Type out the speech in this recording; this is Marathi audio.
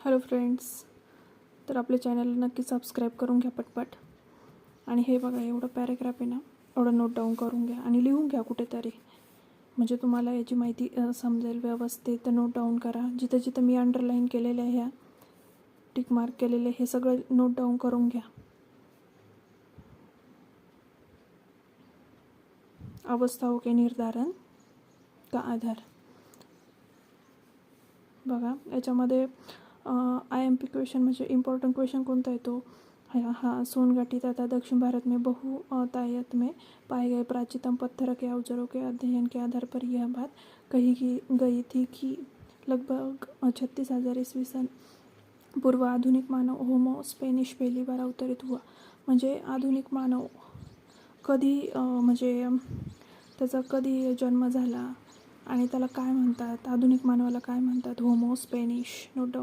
हॅलो फ्रेंड्स, तर आपल्या चॅनलला नक्की सबस्क्राईब करून घ्या पटपट. आणि हे बघा, एवढं पॅरेग्राफ आहे ना, एवढं नोट डाऊन करून घ्या आणि लिहून घ्या कुठेतरी, म्हणजे तुम्हाला याची माहिती समजेल व्यवस्थित. तर नोट डाऊन करा. जिथं जिथं मी अंडरलाईन केलेलं आहे, ह्या टिक मार्क केलेले, हे सगळं नोट डाऊन करून घ्या. अवस्थाओं के निर्धारण का आधार. बघा, याच्यामध्ये IMP क्वेश्चन म्हणजे इम्पॉर्टंट क्वेश्चन कोणता येतो? हाँ, सोनघाटी तथा दक्षिण भारत में बहुतायत में पाए गए प्राचीनतम पत्थर के अवजारों के अध्ययन के आधार पर यह बात कही गई थी कि लगभग 36,000 ईस्वी सन पूर्व आधुनिक मानव होमो स्पेनिश पहली बार अवतरित हुआ. म्हणजे आधुनिक मानव कधी म्हणजे त्याचा कधी जन्म झाला आणि त्याला काय म्हणतात, आधुनिक मानवाला काय म्हणतात? Homo Spanish. Note down